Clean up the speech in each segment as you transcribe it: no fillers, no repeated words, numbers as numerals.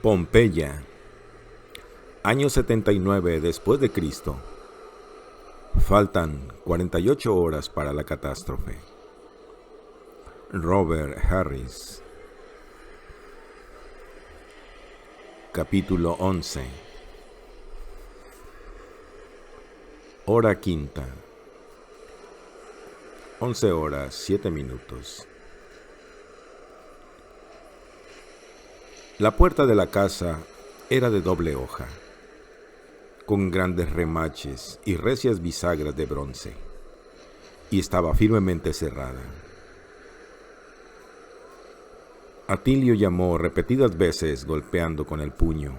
Pompeya, año 79 después de Cristo. Faltan 48 horas para la catástrofe. Robert Harris. Capítulo 11. Hora quinta. 11 horas 7 minutos. La puerta de la casa era de doble hoja, con grandes remaches y recias bisagras de bronce, y estaba firmemente cerrada. Atilio llamó repetidas veces golpeando con el puño.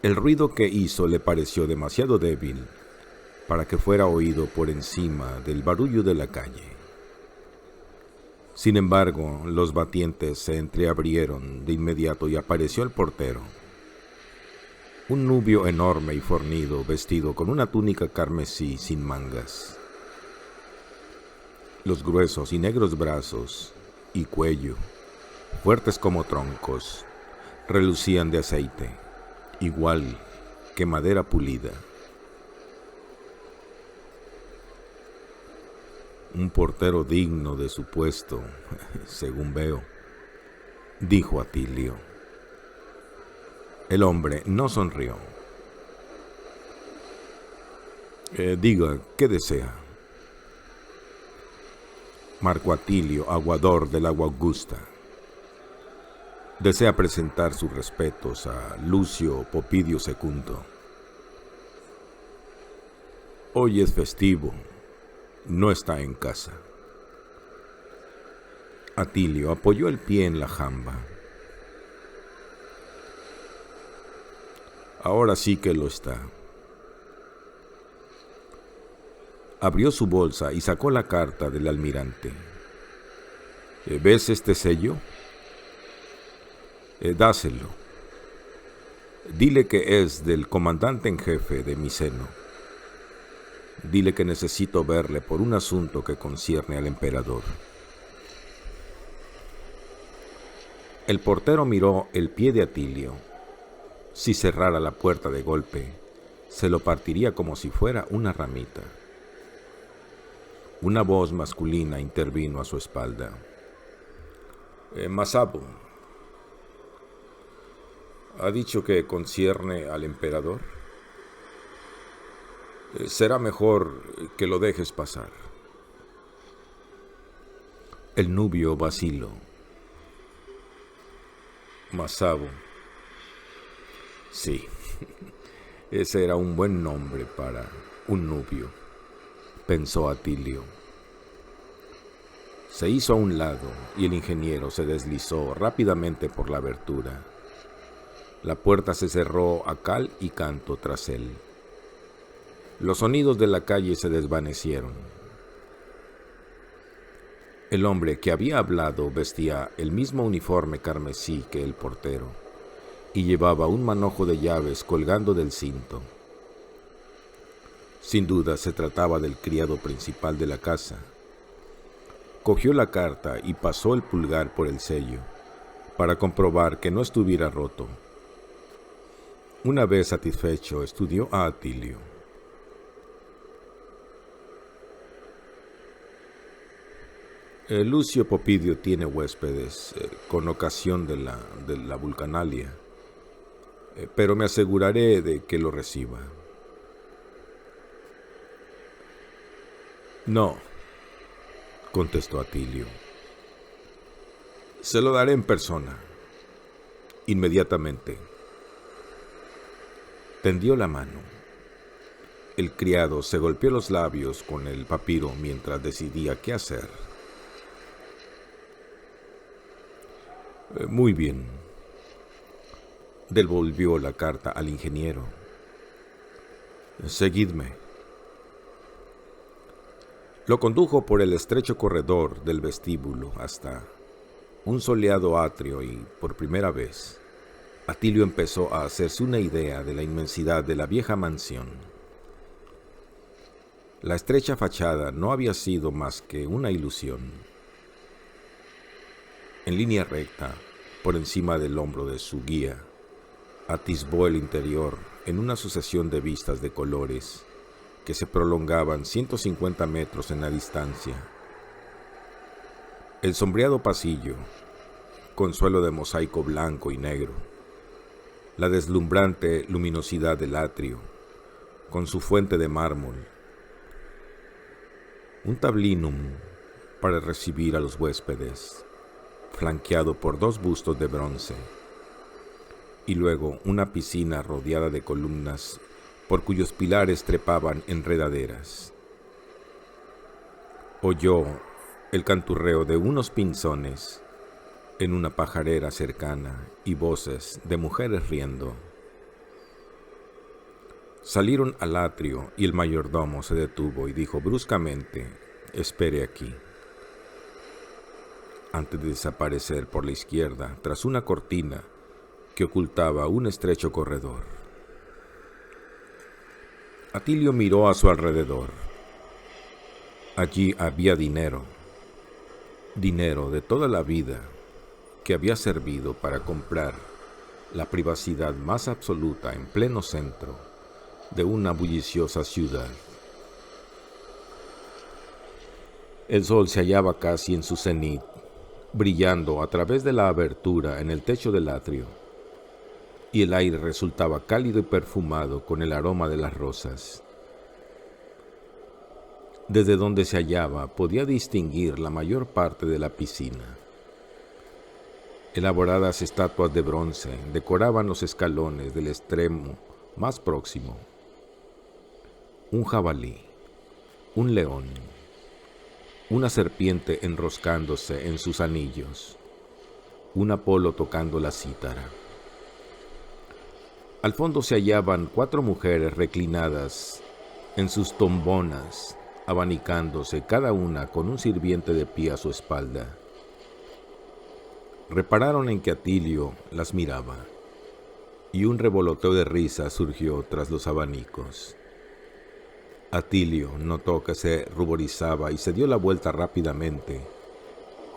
El ruido que hizo le pareció demasiado débil para que fuera oído por encima del barullo de la calle. Sin embargo, los batientes se entreabrieron de inmediato y apareció el portero. Un nubio enorme y fornido, vestido con una túnica carmesí sin mangas. Los gruesos y negros brazos y cuello, fuertes como troncos, relucían de aceite, igual que madera pulida. Un portero digno de su puesto, según veo, dijo Atilio. El hombre no sonrió. Diga, ¿qué desea? Marco Atilio, aguador del agua Augusta. Desea presentar sus respetos a Lucio Popidio Secundo. Hoy es festivo. No está en casa. Atilio apoyó el pie en la jamba. Ahora sí que lo está. Abrió su bolsa y sacó la carta del almirante. ¿Ves este sello? Dáselo. Dile que es del comandante en jefe de Miceno. Dile que necesito verle por un asunto que concierne al emperador. El portero miró el pie de Atilio. Si cerrara la puerta de golpe, se lo partiría como si fuera una ramita. Una voz masculina intervino a su espalda. Masabu, ¿ha dicho que concierne al emperador? Será mejor que lo dejes pasar. El nubio vaciló. Masabu. Sí, ese era un buen nombre para un nubio, pensó Atilio. Se hizo a un lado y el ingeniero se deslizó rápidamente por la abertura. La puerta se cerró a cal y canto tras él. Los sonidos de la calle se desvanecieron. El hombre que había hablado vestía el mismo uniforme carmesí que el portero y llevaba un manojo de llaves colgando del cinto. Sin duda se trataba del criado principal de la casa. Cogió la carta y pasó el pulgar por el sello para comprobar que no estuviera roto. Una vez satisfecho, estudió a Atilio. Lucio Popidio tiene huéspedes con ocasión de la Vulcanalia, pero me aseguraré de que lo reciba. No, contestó Atilio. Se lo daré en persona, inmediatamente. Tendió la mano. El criado se golpeó los labios con el papiro mientras decidía qué hacer. Muy bien. Devolvió la carta al ingeniero. Seguidme. Lo condujo por el estrecho corredor del vestíbulo hasta un soleado atrio y, por primera vez, Atilio empezó a hacerse una idea de la inmensidad de la vieja mansión. La estrecha fachada no había sido más que una ilusión. En línea recta, por encima del hombro de su guía, atisbó el interior en una sucesión de vistas de colores que se prolongaban 150 metros en la distancia. El sombreado pasillo, con suelo de mosaico blanco y negro, la deslumbrante luminosidad del atrio, con su fuente de mármol, un tablinum para recibir a los huéspedes, flanqueado por 2 bustos de bronce, y luego una piscina rodeada de columnas por cuyos pilares trepaban enredaderas. Oyó el canturreo de unos pinzones en una pajarera cercana y voces de mujeres riendo. Salieron al atrio y el mayordomo se detuvo y dijo bruscamente: «Espere aquí», antes de desaparecer por la izquierda tras una cortina que ocultaba un estrecho corredor. Atilio miró a su alrededor. Allí había dinero de toda la vida que había servido para comprar la privacidad más absoluta en pleno centro de una bulliciosa ciudad. El sol se hallaba casi en su cenit, brillando a través de la abertura en el techo del atrio, y el aire resultaba cálido y perfumado con el aroma de las rosas. Desde donde se hallaba podía distinguir la mayor parte de la piscina. Elaboradas estatuas de bronce decoraban los escalones del extremo más próximo. Un jabalí, un león, una serpiente enroscándose en sus anillos, un Apolo tocando la cítara. Al fondo se hallaban 4 mujeres reclinadas en sus tombonas, abanicándose cada una con un sirviente de pie a su espalda. Repararon en que Atilio las miraba, y un revoloteo de risa surgió tras los abanicos. Atilio notó que se ruborizaba y se dio la vuelta rápidamente,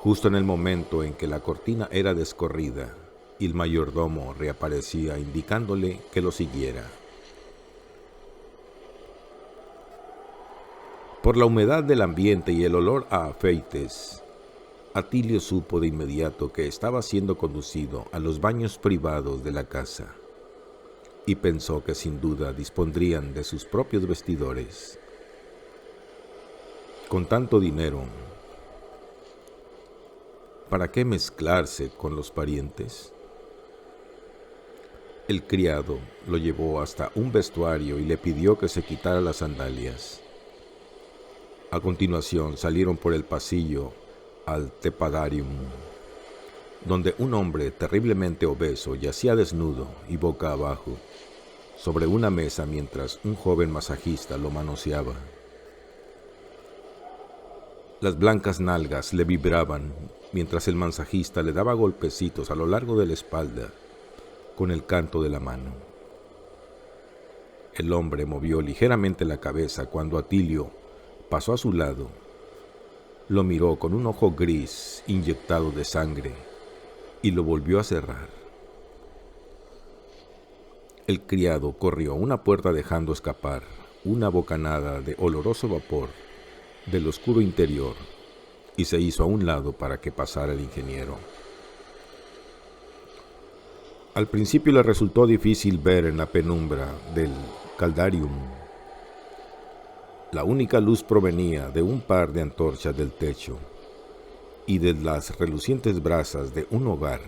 justo en el momento en que la cortina era descorrida y el mayordomo reaparecía indicándole que lo siguiera. Por la humedad del ambiente y el olor a afeites, Atilio supo de inmediato que estaba siendo conducido a los baños privados de la casa, y pensó que sin duda dispondrían de sus propios vestidores. Con tanto dinero, ¿para qué mezclarse con los parientes? El criado lo llevó hasta un vestuario y le pidió que se quitara las sandalias. A continuación salieron por el pasillo al tepidarium, donde un hombre terriblemente obeso yacía desnudo y boca abajo sobre una mesa mientras un joven masajista lo manoseaba. Las blancas nalgas le vibraban mientras el masajista le daba golpecitos a lo largo de la espalda con el canto de la mano. El hombre movió ligeramente la cabeza cuando Atilio pasó a su lado. Lo miró con un ojo gris inyectado de sangre y lo volvió a cerrar. El criado corrió a una puerta dejando escapar una bocanada de oloroso vapor del oscuro interior y se hizo a un lado para que pasara el ingeniero. Al principio le resultó difícil ver en la penumbra del caldarium. La única luz provenía de un par de antorchas del techo y de las relucientes brasas de un hogar,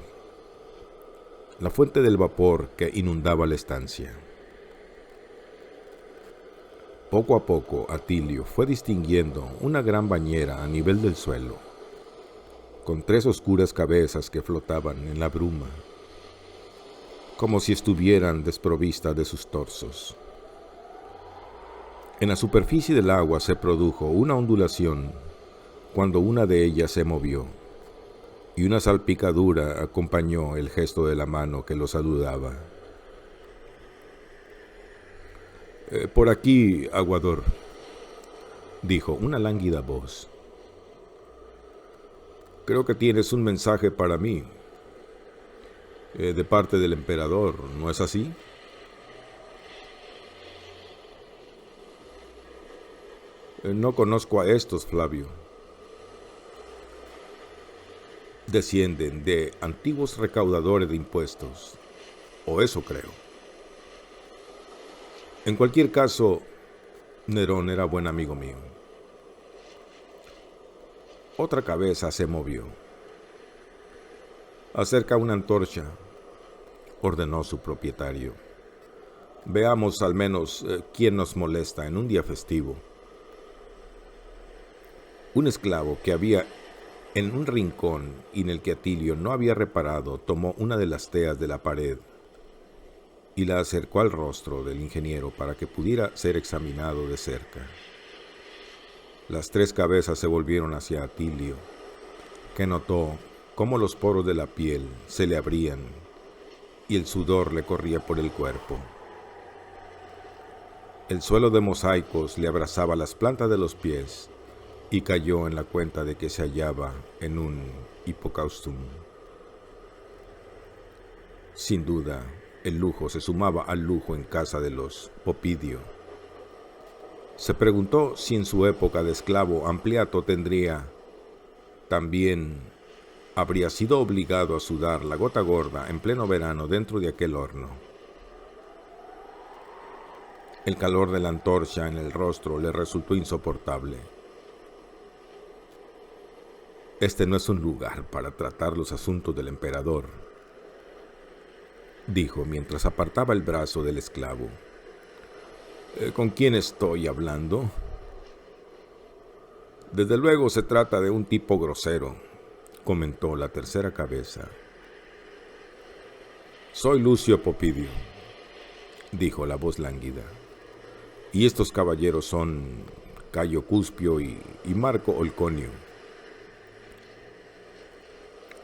la fuente del vapor que inundaba la estancia. Poco a poco, Atilio fue distinguiendo una gran bañera a nivel del suelo, con 3 oscuras cabezas que flotaban en la bruma, como si estuvieran desprovistas de sus torsos. En la superficie del agua se produjo una ondulación cuando una de ellas se movió, y una salpicadura acompañó el gesto de la mano que lo saludaba. «Por aquí, aguador», dijo una lánguida voz. «Creo que tienes un mensaje para mí». De parte del emperador, ¿no es así? No conozco a estos, Flavio. Descienden de antiguos recaudadores de impuestos, o eso creo. En cualquier caso, Nerón era buen amigo mío. Otra cabeza se movió. Acerca una antorcha, ordenó su propietario. Veamos al menos quién nos molesta en un día festivo. Un esclavo que había en un rincón y en el que Atilio no había reparado tomó una de las teas de la pared y la acercó al rostro del ingeniero para que pudiera ser examinado de cerca. Las tres cabezas se volvieron hacia Atilio, que notó cómo los poros de la piel se le abrían y el sudor le corría por el cuerpo. El suelo de mosaicos le abrazaba las plantas de los pies y cayó en la cuenta de que se hallaba en un hipocaustum. Sin duda, el lujo se sumaba al lujo en casa de los Popidio. Se preguntó si en su época de esclavo Ampliato habría sido obligado a sudar la gota gorda en pleno verano dentro de aquel horno. El calor de la antorcha en el rostro le resultó insoportable. Este no es un lugar para tratar los asuntos del emperador, dijo mientras apartaba el brazo del esclavo. ¿Con quién estoy hablando? Desde luego se trata de un tipo grosero, comentó la tercera cabeza. Soy Lucio Popidio, dijo la voz lánguida, y estos caballeros son Cayo Cuspio y Marco Olconio.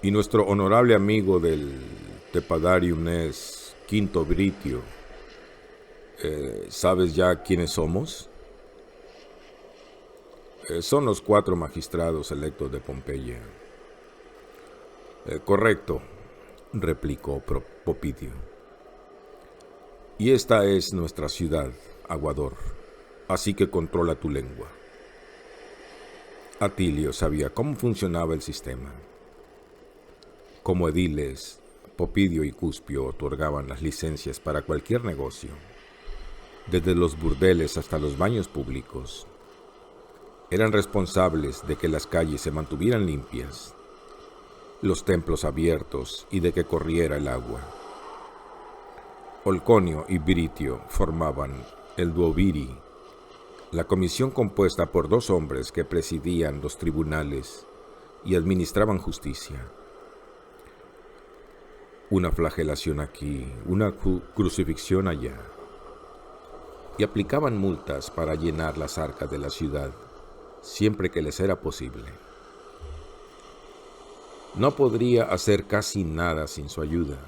Y nuestro honorable amigo del Tepidarium es Quinto Britio. ¿Sabes ya quiénes somos? Son los 4 magistrados electos de Pompeya. Correcto, replicó Popidio. Y esta es nuestra ciudad, Aguador, así que controla tu lengua. Atilio sabía cómo funcionaba el sistema. Como ediles, Popidio y Cuspio otorgaban las licencias para cualquier negocio, desde los burdeles hasta los baños públicos. Eran responsables de que las calles se mantuvieran limpias, los templos abiertos y de que corriera el agua. Olconio y Britio formaban el duoviri, la comisión compuesta por 2 hombres que presidían los tribunales y administraban justicia. Una flagelación aquí, una crucifixión allá. Y aplicaban multas para llenar las arcas de la ciudad, siempre que les era posible. No podría hacer casi nada sin su ayuda,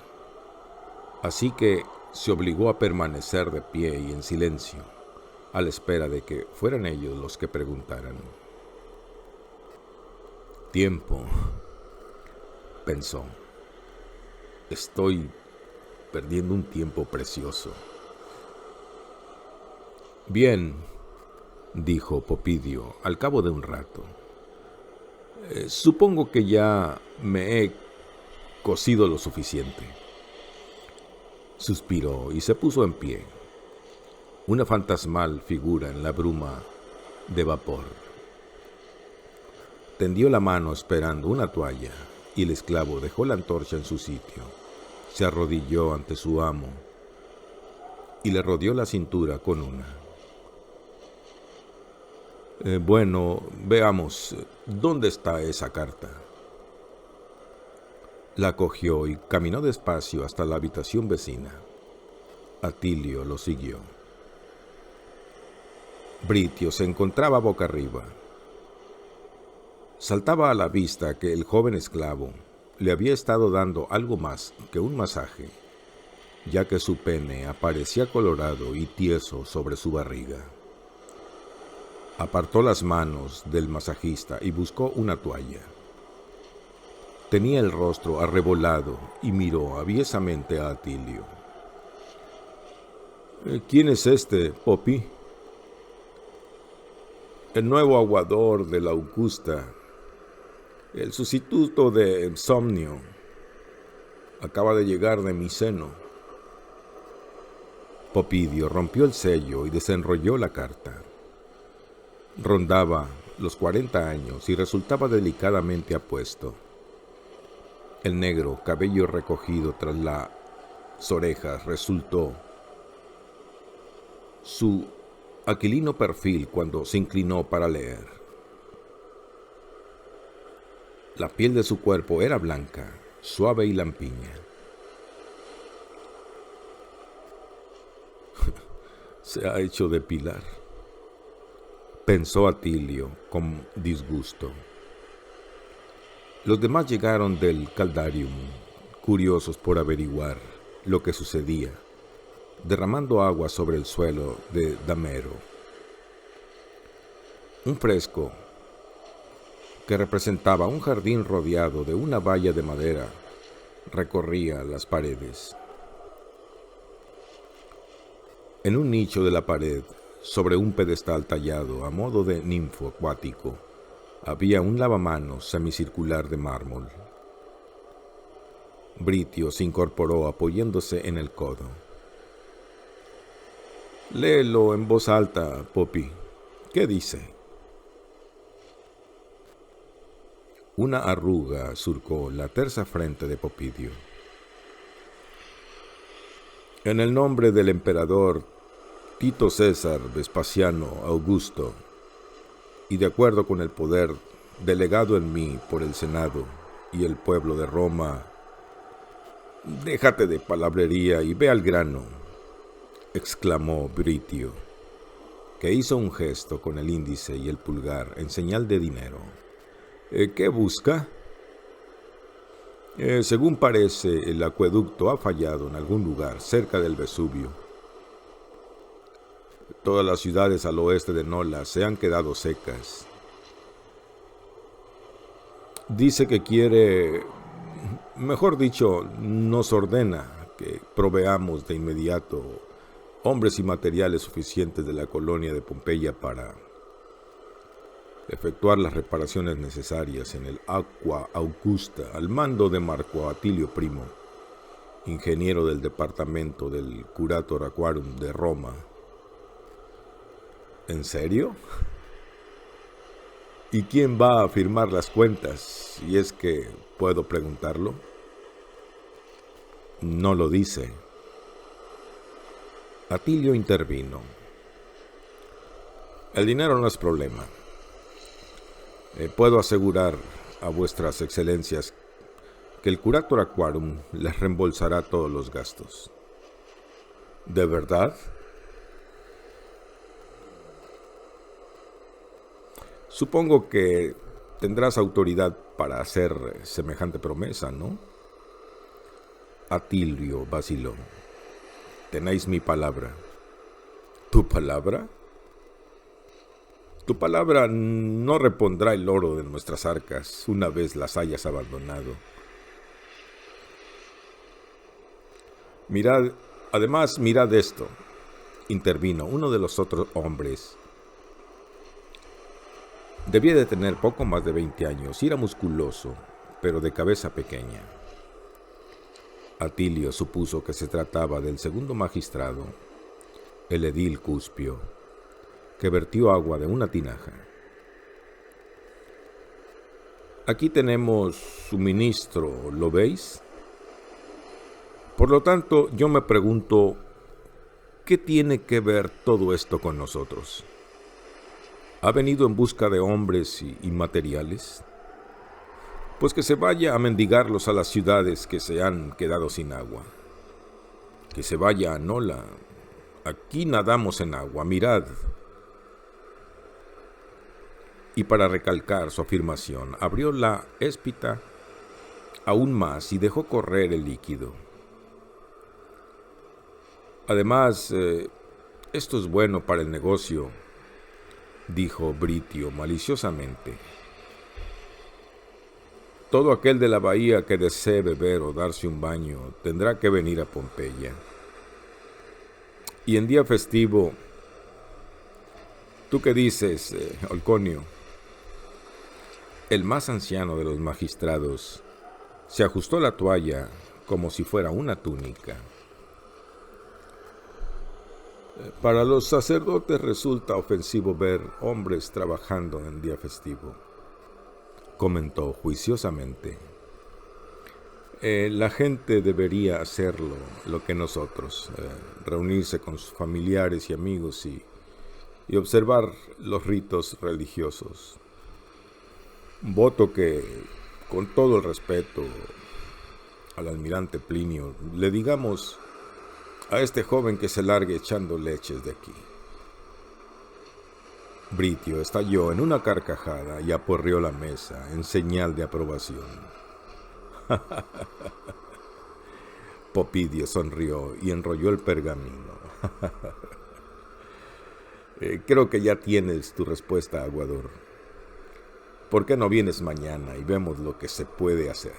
así que se obligó a permanecer de pie y en silencio, a la espera de que fueran ellos los que preguntaran. Tiempo, pensó. Estoy perdiendo un tiempo precioso. Bien, dijo Popidio al cabo de un rato. Supongo que ya me he cocido lo suficiente. Suspiró y se puso en pie, una fantasmal figura en la bruma de vapor. Tendió la mano esperando una toalla y el esclavo dejó la antorcha en su sitio. Se arrodilló ante su amo y le rodeó la cintura con una. Bueno, veamos, ¿dónde está esa carta? La cogió y caminó despacio hasta la habitación vecina. Atilio lo siguió. Britio se encontraba boca arriba. Saltaba a la vista que el joven esclavo le había estado dando algo más que un masaje, ya que su pene aparecía colorado y tieso sobre su barriga. Apartó las manos del masajista y buscó una toalla. Tenía el rostro arrebolado y miró aviesamente a Atilio. ¿Quién es este, Poppy? El nuevo aguador de la Augusta, el sustituto de Somnio. Acaba de llegar de Miceno. Popidio rompió el sello y desenrolló la carta. Rondaba los 40 años y resultaba delicadamente apuesto. El negro cabello recogido tras las orejas resultó su aquilino perfil cuando se inclinó para leer. La piel de su cuerpo era blanca, suave y lampiña. Se ha hecho depilar, pensó Atilio con disgusto. Los demás llegaron del Caldarium, curiosos por averiguar lo que sucedía, derramando agua sobre el suelo de Damero. Un fresco que representaba un jardín rodeado de una valla de madera recorría las paredes. En un nicho de la pared, sobre un pedestal tallado a modo de ninfo acuático, había un lavamanos semicircular de mármol. Britio se incorporó apoyándose en el codo. Léelo en voz alta, Poppy. ¿Qué dice? Una arruga surcó la tersa frente de Popidio. En el nombre del emperador Tito César Vespasiano Augusto, y de acuerdo con el poder delegado en mí por el Senado y el pueblo de Roma, déjate de palabrería y ve al grano, exclamó Britio, que hizo un gesto con el índice y el pulgar en señal de dinero. ¿Qué busca? Según parece, el acueducto ha fallado en algún lugar cerca del Vesubio. Todas las ciudades al oeste de Nola se han quedado secas. Dice que quiere, mejor dicho, nos ordena que proveamos de inmediato hombres y materiales suficientes de la colonia de Pompeya para efectuar las reparaciones necesarias en el Aqua Augusta al mando de Marco Atilio Primo, ingeniero del departamento del Curator Aquarum de Roma. ¿En serio? ¿Y quién va a firmar las cuentas, si es que puedo preguntarlo? No lo dice. Atilio intervino. El dinero no es problema. Puedo asegurar a vuestras excelencias que el Curator Aquarum les reembolsará todos los gastos. ¿De verdad? Supongo que tendrás autoridad para hacer semejante promesa, ¿no? Atilio vaciló. Tenéis mi palabra. ¿Tu palabra? Tu palabra no repondrá el oro de nuestras arcas una vez las hayas abandonado. Mirad esto, intervino uno de los otros hombres. Debía de tener poco más de 20 años y era musculoso, pero de cabeza pequeña. Atilio supuso que se trataba del segundo magistrado, el edil Cuspio, que vertió agua de una tinaja. Aquí tenemos su ministro, ¿lo veis? Por lo tanto, yo me pregunto, ¿qué tiene que ver todo esto con nosotros? ¿Ha venido en busca de hombres y materiales? Pues que se vaya a mendigarlos a las ciudades que se han quedado sin agua. Que se vaya a Nola. Aquí nadamos en agua, mirad. Y para recalcar su afirmación, abrió la éspita aún más y dejó correr el líquido. Además, esto es bueno para el negocio, dijo Britio maliciosamente. Todo aquel de la bahía que desee beber o darse un baño tendrá que venir a Pompeya. Y en día festivo, ¿tú qué dices, Olconio? El más anciano de los magistrados se ajustó la toalla como si fuera una túnica. Para los sacerdotes resulta ofensivo ver hombres trabajando en día festivo, comentó juiciosamente. La gente debería hacerlo, lo que nosotros, reunirse con sus familiares y amigos y observar los ritos religiosos. Voto que, con todo el respeto al almirante Plinio, le digamos a este joven que se largue echando leches de aquí. Britio estalló en una carcajada y aporreó la mesa en señal de aprobación. Popidio sonrió y enrolló el pergamino. Creo que ya tienes tu respuesta, Aguador. ¿Por qué no vienes mañana y vemos lo que se puede hacer?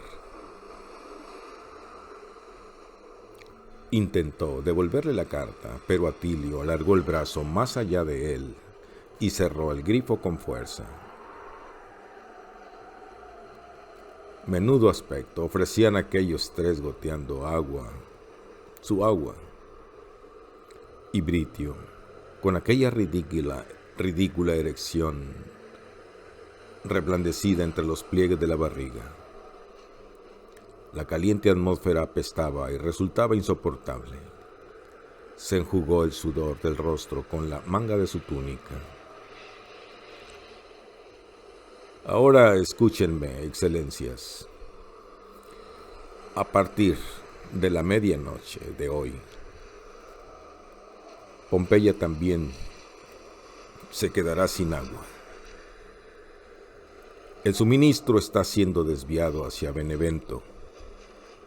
Intentó devolverle la carta, pero Atilio alargó el brazo más allá de él y cerró el grifo con fuerza. Menudo aspecto ofrecían aquellos tres goteando agua, su agua. Y Britio, con aquella ridícula erección reblandecida entre los pliegues de la barriga. La caliente atmósfera apestaba y resultaba insoportable. Se enjugó el sudor del rostro con la manga de su túnica. Ahora escúchenme, excelencias. A partir de la medianoche de hoy, Pompeya también se quedará sin agua. El suministro está siendo desviado hacia Benevento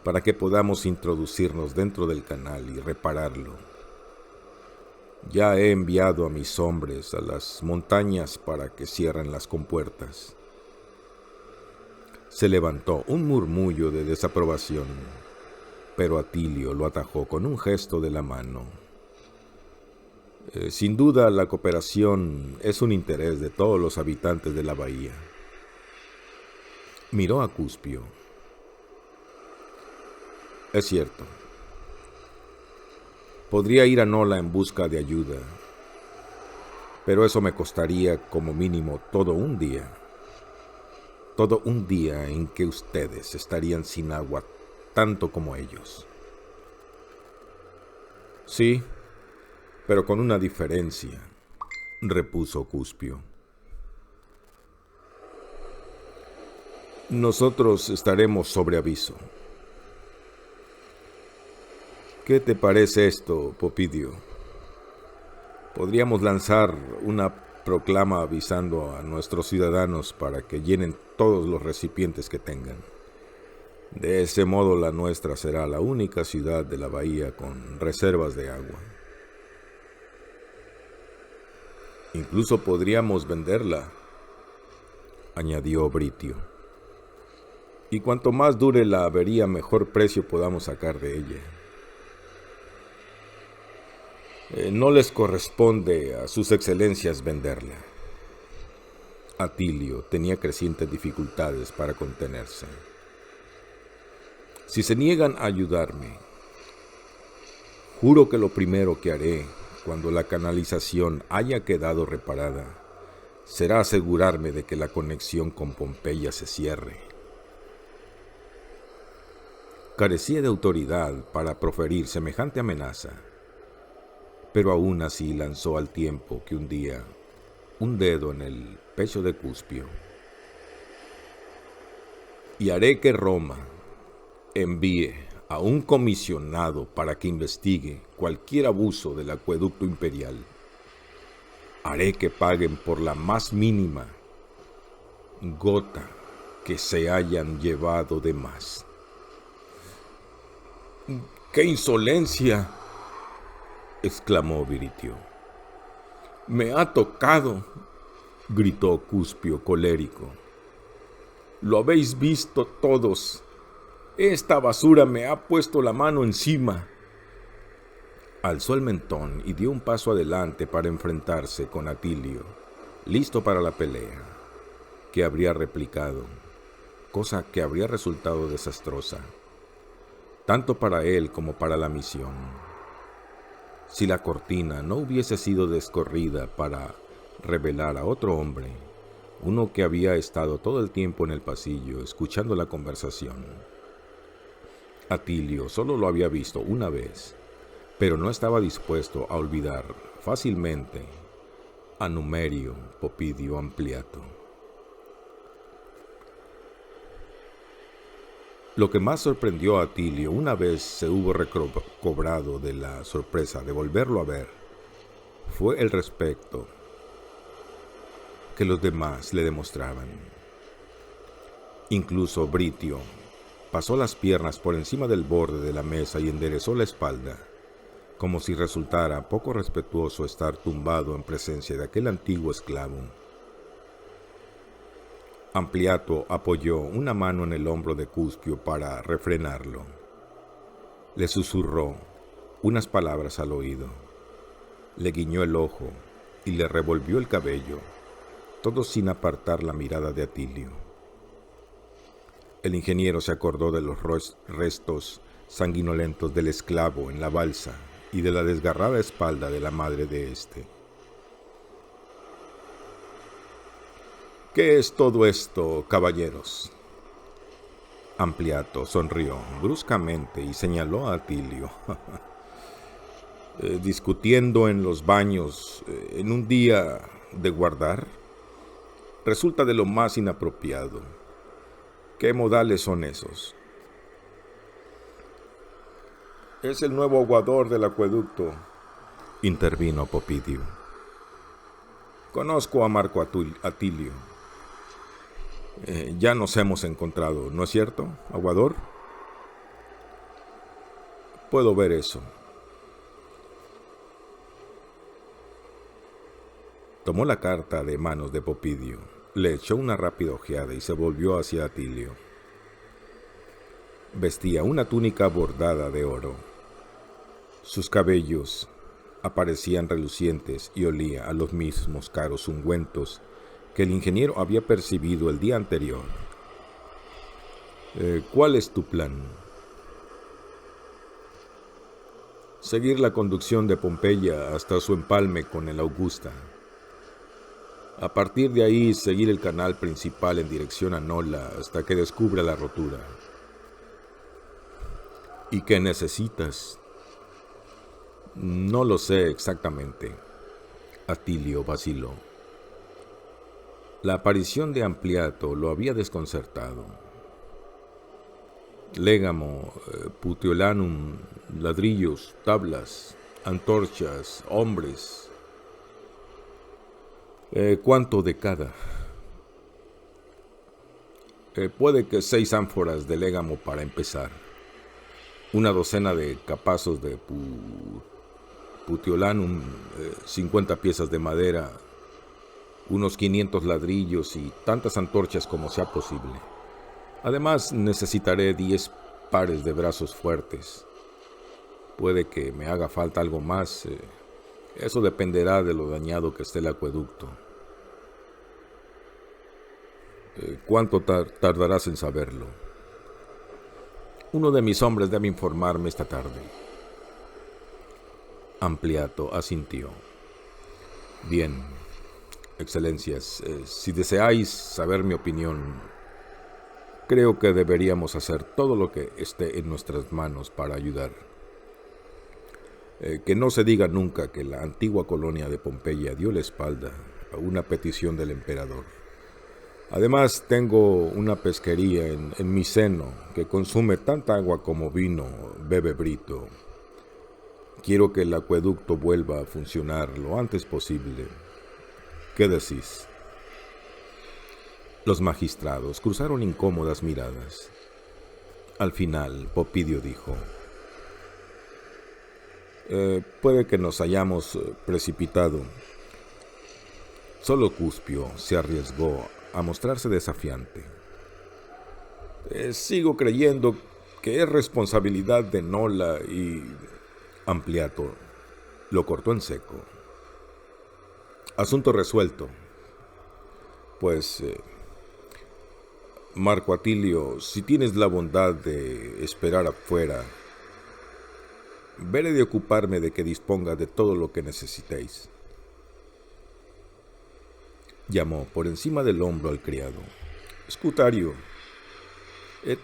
para que podamos introducirnos dentro del canal y repararlo. Ya he enviado a mis hombres a las montañas para que cierren las compuertas. Se levantó un murmullo de desaprobación, pero Atilio lo atajó con un gesto de la mano. Sin duda, la cooperación es un interés de todos los habitantes de la bahía. Miró a Cuspio. Es cierto. Podría ir a Nola en busca de ayuda, pero eso me costaría como mínimo todo un día. Todo un día en que ustedes estarían sin agua tanto como ellos. Sí, pero con una diferencia, repuso Cuspio. Nosotros estaremos sobre aviso. ¿Qué te parece esto, Popidio? Podríamos lanzar una proclama avisando a nuestros ciudadanos para que llenen todos los recipientes que tengan. De ese modo la nuestra será la única ciudad de la bahía con reservas de agua. Incluso podríamos venderla, añadió Britio. Y cuanto más dure la avería, mejor precio podamos sacar de ella. No les corresponde a sus excelencias venderla. Atilio tenía crecientes dificultades para contenerse. Si se niegan a ayudarme, juro que lo primero que haré cuando la canalización haya quedado reparada será asegurarme de que la conexión con Pompeya se cierre. Carecía de autoridad para proferir semejante amenaza, pero aún así lanzó al tiempo que hundía un dedo en el pecho de Cuspio. Y haré que Roma envíe a un comisionado para que investigue cualquier abuso del acueducto imperial. Haré que paguen por la más mínima gota que se hayan llevado de más. ¡Qué insolencia!, exclamó Britio. «Me ha tocado», gritó Cuspio colérico. Lo habéis visto todos. Esta basura me ha puesto la mano encima. Alzó el mentón y dio un paso adelante para enfrentarse con Atilio, listo para la pelea, que habría replicado, cosa que habría resultado desastrosa, tanto para él como para la misión. Si la cortina no hubiese sido descorrida para revelar a otro hombre, uno que había estado todo el tiempo en el pasillo escuchando la conversación. Atilio solo lo había visto una vez, pero no estaba dispuesto a olvidar fácilmente a Numerio Popidio Ampliato. Lo que más sorprendió a Atilio una vez se hubo recobrado de la sorpresa de volverlo a ver fue el respeto que los demás le demostraban. Incluso Britio pasó las piernas por encima del borde de la mesa y enderezó la espalda, como si resultara poco respetuoso estar tumbado en presencia de aquel antiguo esclavo. Ampliato apoyó una mano en el hombro de Cuspio para refrenarlo. Le susurró unas palabras al oído, le guiñó el ojo y le revolvió el cabello, todo sin apartar la mirada de Atilio. El ingeniero se acordó de los restos sanguinolentos del esclavo en la balsa y de la desgarrada espalda de la madre de éste. ¿Qué es todo esto, caballeros? Ampliato sonrió bruscamente y señaló a Atilio. Discutiendo en los baños en un día de guardar, resulta de lo más inapropiado. ¿Qué modales son esos? Es el nuevo aguador del acueducto, intervino Popidio. Conozco a Marco Atilio. Ya nos hemos encontrado, ¿no es cierto, aguador? Puedo ver eso. Tomó la carta de manos de Popidio, le echó una rápida ojeada y se volvió hacia Atilio. Vestía una túnica bordada de oro. Sus cabellos aparecían relucientes y olía a los mismos caros ungüentos que el ingeniero había percibido el día anterior. ¿Cuál es tu plan? Seguir la conducción de Pompeya hasta su empalme con el Augusta. A partir de ahí, seguir el canal principal en dirección a Nola hasta que descubra la rotura. ¿Y qué necesitas? No lo sé exactamente. Atilio vaciló. La aparición de Ampliato lo había desconcertado. Légamo, putiolanum, ladrillos, tablas, antorchas, hombres. ¿Cuánto de cada? Puede que 6 ánforas de légamo para empezar. Una docena de capazos de putiolanum, 50 piezas de madera, unos 500 ladrillos y tantas antorchas como sea posible. Además, necesitaré 10 pares de brazos fuertes. Puede que me haga falta algo más. Eso dependerá de lo dañado que esté el acueducto. ¿Cuánto tardarás en saberlo? Uno de mis hombres debe informarme esta tarde. Ampliato asintió. Bien, excelencias, si deseáis saber mi opinión, creo que deberíamos hacer todo lo que esté en nuestras manos para ayudar. Que no se diga nunca que la antigua colonia de Pompeya dio la espalda a una petición del emperador. Además, tengo una pesquería en mi seno que consume tanta agua como vino bebe Brito. Quiero que el acueducto vuelva a funcionar lo antes posible. ¿Qué decís? Los magistrados cruzaron incómodas miradas. Al final, Popidio dijo: puede que nos hayamos precipitado. Solo Cuspio se arriesgó a mostrarse desafiante. Sigo creyendo que es responsabilidad de Nola y Ampliato lo cortó en seco. Asunto resuelto. Pues, Marco Atilio, si tienes la bondad de esperar afuera, veré de ocuparme de que disponga de todo lo que necesitéis. Llamó por encima del hombro al criado. Escutario,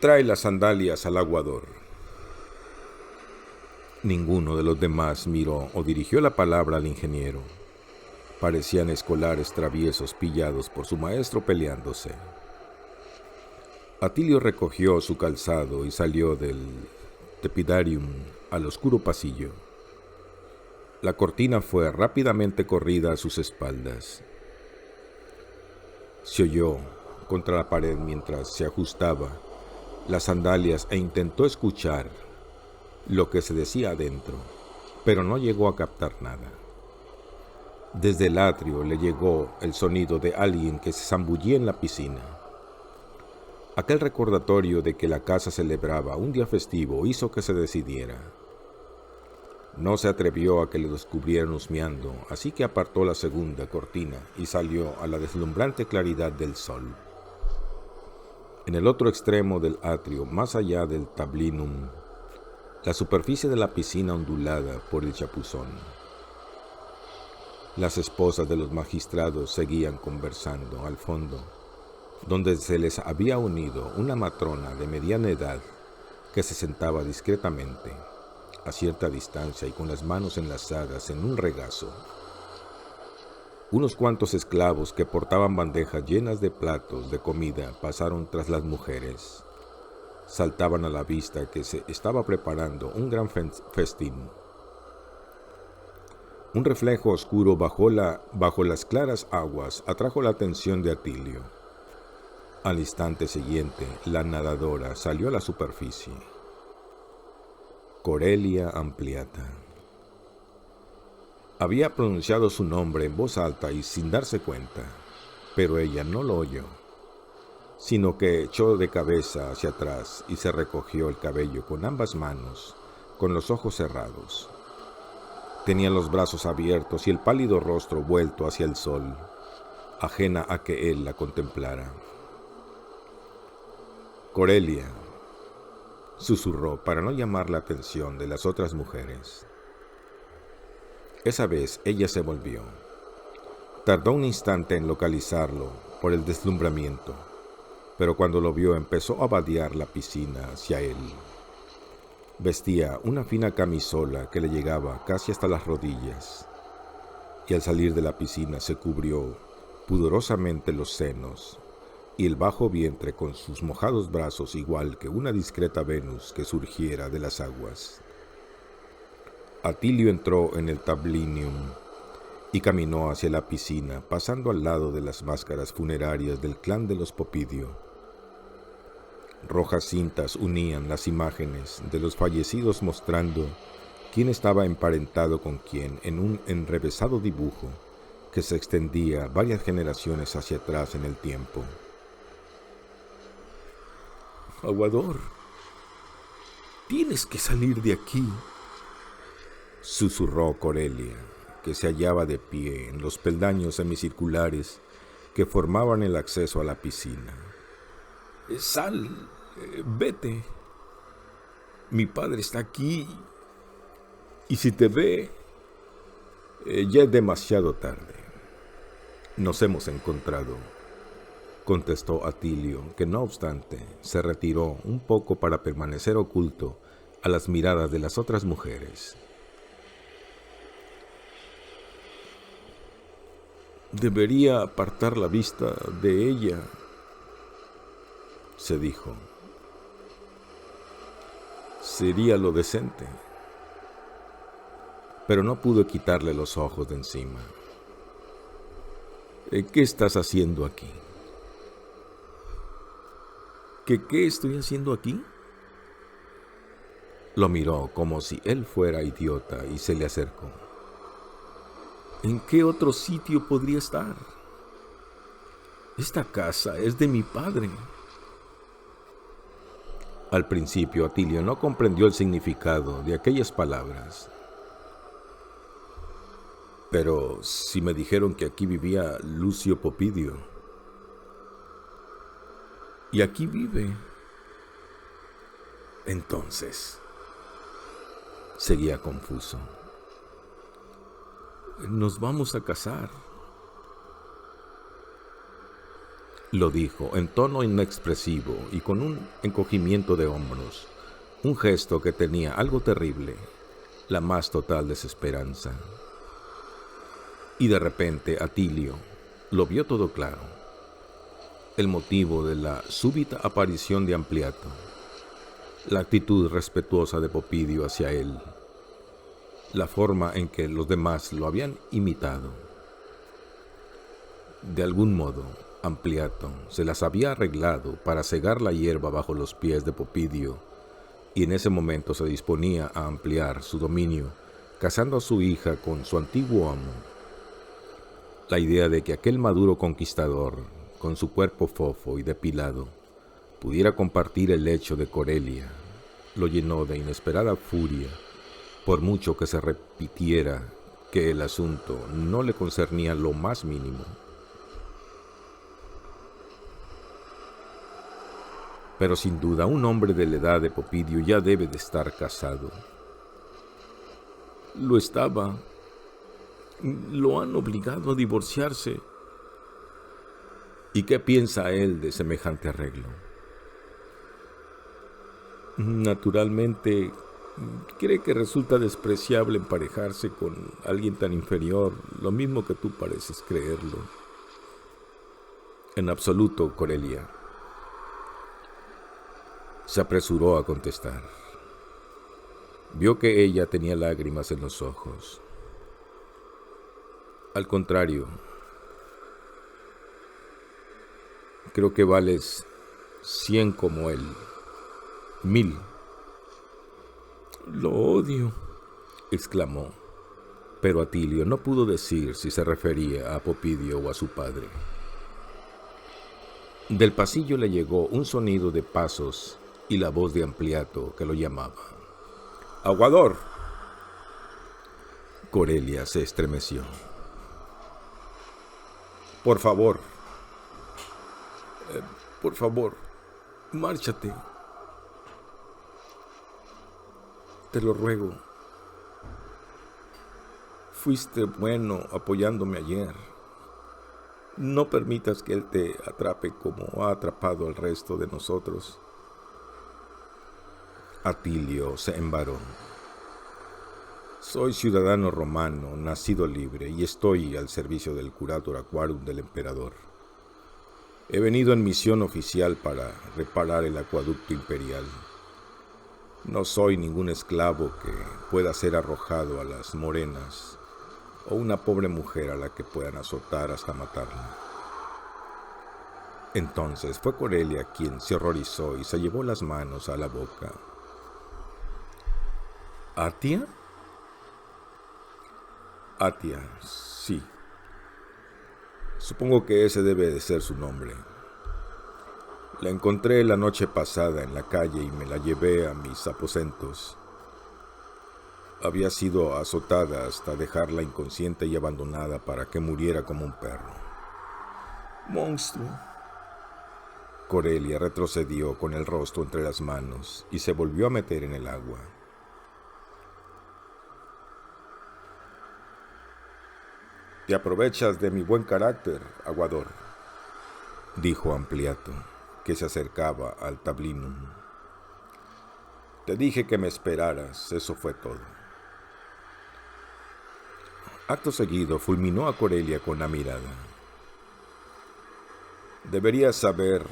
trae las sandalias al aguador. Ninguno de los demás miró o dirigió la palabra al ingeniero. Parecían escolares traviesos pillados por su maestro peleándose. Atilio recogió su calzado y salió del tepidarium al oscuro pasillo. La cortina fue rápidamente corrida a sus espaldas. Se oyó contra la pared mientras se ajustaba las sandalias e intentó escuchar lo que se decía adentro, pero no llegó a captar nada. Desde el atrio le llegó el sonido de alguien que se zambullía en la piscina. Aquel recordatorio de que la casa celebraba un día festivo hizo que se decidiera. No se atrevió a que le descubrieran husmeando, así que apartó la segunda cortina y salió a la deslumbrante claridad del sol. En el otro extremo del atrio, más allá del tablinum, la superficie de la piscina ondulada por el chapuzón. Las esposas de los magistrados seguían conversando al fondo, donde se les había unido una matrona de mediana edad que se sentaba discretamente, a cierta distancia y con las manos enlazadas en un regazo. Unos cuantos esclavos que portaban bandejas llenas de platos de comida pasaron tras las mujeres. Saltaban a la vista que se estaba preparando un gran festín. Un reflejo oscuro bajo las claras aguas atrajo la atención de Atilio. Al instante siguiente, la nadadora salió a la superficie. Corelia Ampliata. Había pronunciado su nombre en voz alta y sin darse cuenta, pero ella no lo oyó, sino que echó de cabeza hacia atrás y se recogió el cabello con ambas manos, con los ojos cerrados. Tenía los brazos abiertos y el pálido rostro vuelto hacia el sol, ajena a que él la contemplara. Corelia, susurró para no llamar la atención de las otras mujeres. Esa vez ella se volvió. Tardó un instante en localizarlo por el deslumbramiento, pero cuando lo vio empezó a vadear la piscina hacia él. Vestía una fina camisola que le llegaba casi hasta las rodillas, y al salir de la piscina se cubrió pudorosamente los senos y el bajo vientre con sus mojados brazos, igual que una discreta Venus que surgiera de las aguas. Atilio entró en el tablinium y caminó hacia la piscina, pasando al lado de las máscaras funerarias del clan de los Popidio. Rojas cintas unían las imágenes de los fallecidos mostrando quién estaba emparentado con quién en un enrevesado dibujo que se extendía varias generaciones hacia atrás en el tiempo. Aguador, tienes que salir de aquí, susurró Corelia, que se hallaba de pie en los peldaños semicirculares que formaban el acceso a la piscina. Sal, vete. Mi padre está aquí y si te ve, ya es demasiado tarde. Nos hemos encontrado, contestó Atilio, que no obstante se retiró un poco para permanecer oculto a las miradas de las otras mujeres. Debería apartar la vista de ella, se dijo. Sería lo decente. Pero no pudo quitarle los ojos de encima. ¿Qué estás haciendo aquí? ¿Qué estoy haciendo aquí? Lo miró como si él fuera idiota y se le acercó. ¿En qué otro sitio podría estar? Esta casa es de mi padre. Al principio, Atilio no comprendió el significado de aquellas palabras. Pero si me dijeron que aquí vivía Lucio Popidio. Y aquí vive. Entonces, seguía confuso. Nos vamos a casar. Lo dijo en tono inexpresivo y con un encogimiento de hombros, un gesto que tenía algo terrible, la más total desesperanza. Y de repente Atilio lo vio todo claro. El motivo de la súbita aparición de Ampliato, la actitud respetuosa de Popidio hacia él, la forma en que los demás lo habían imitado. De algún modo, Ampliato se las había arreglado para cegar la hierba bajo los pies de Popidio, y en ese momento se disponía a ampliar su dominio, casando a su hija con su antiguo amo. La idea de que aquel maduro conquistador, con su cuerpo fofo y depilado, pudiera compartir el lecho de Corelia, lo llenó de inesperada furia, por mucho que se repitiera que el asunto no le concernía lo más mínimo. Pero sin duda un hombre de la edad de Popidio ya debe de estar casado. Lo estaba. Lo han obligado a divorciarse. ¿Y qué piensa él de semejante arreglo? Naturalmente, cree que resulta despreciable emparejarse con alguien tan inferior, lo mismo que tú pareces creerlo. En absoluto, Corelia. Se apresuró a contestar. Vio que ella tenía lágrimas en los ojos. Al contrario, creo que vales 100 como él, 1000. Lo odio, exclamó, pero Atilio no pudo decir si se refería a Popidio o a su padre. Del pasillo le llegó un sonido de pasos y la voz de Ampliato que lo llamaba. ¡Aguador! Corelia se estremeció. Por favor, márchate. Te lo ruego. Fuiste bueno apoyándome ayer. No permitas que él te atrape como ha atrapado al resto de nosotros. Atilio se embaró. Soy ciudadano romano, nacido libre, y estoy al servicio del curator aquarum del emperador. He venido en misión oficial para reparar el acueducto imperial. No soy ningún esclavo que pueda ser arrojado a las morenas, o una pobre mujer a la que puedan azotar hasta matarla. Entonces fue Corelia quien se horrorizó y se llevó las manos a la boca. ¿Atia? Atia, sí. Supongo que ese debe de ser su nombre. La encontré la noche pasada en la calle y me la llevé a mis aposentos. Había sido azotada hasta dejarla inconsciente y abandonada para que muriera como un perro. ¡Monstruo! Corelia retrocedió con el rostro entre las manos y se volvió a meter en el agua. Te aprovechas de mi buen carácter, aguador, dijo Ampliato, que se acercaba al tablinum. Te dije que me esperaras, eso fue todo. Acto seguido fulminó a Corelia con la mirada. Deberías saber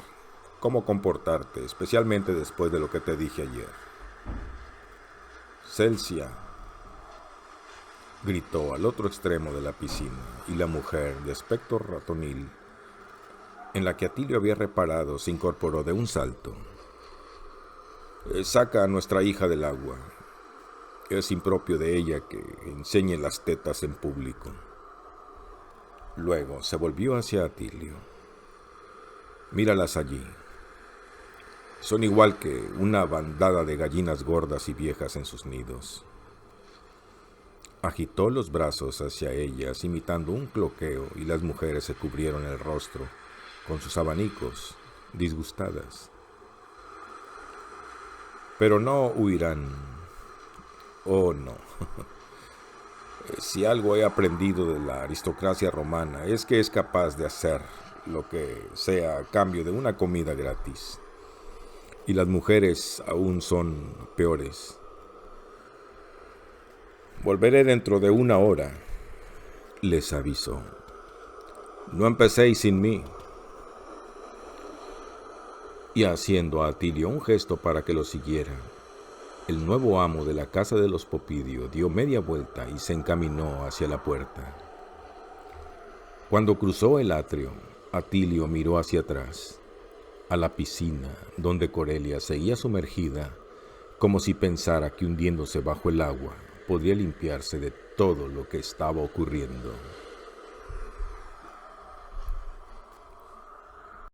cómo comportarte, especialmente después de lo que te dije ayer. Celsia, gritó al otro extremo de la piscina, y la mujer, de aspecto ratonil, en la que Atilio había reparado, se incorporó de un salto. Saca a nuestra hija del agua. Es impropio de ella que enseñe las tetas en público. Luego se volvió hacia Atilio. Míralas allí. Son igual que una bandada de gallinas gordas y viejas en sus nidos. Agitó los brazos hacia ellas, imitando un cloqueo, y las mujeres se cubrieron el rostro con sus abanicos, disgustadas. Pero no huirán. Oh, no. Si algo he aprendido de la aristocracia romana es que es capaz de hacer lo que sea a cambio de una comida gratis. Y las mujeres aún son peores. Volveré dentro de 1 hora, les avisó. No empecéis sin mí. Y haciendo a Atilio un gesto para que lo siguiera, el nuevo amo de la casa de los Popidio dio media vuelta y se encaminó hacia la puerta. Cuando cruzó el atrio, Atilio miró hacia atrás, a la piscina donde Corelia seguía sumergida, como si pensara que hundiéndose bajo el agua podría limpiarse de todo lo que estaba ocurriendo.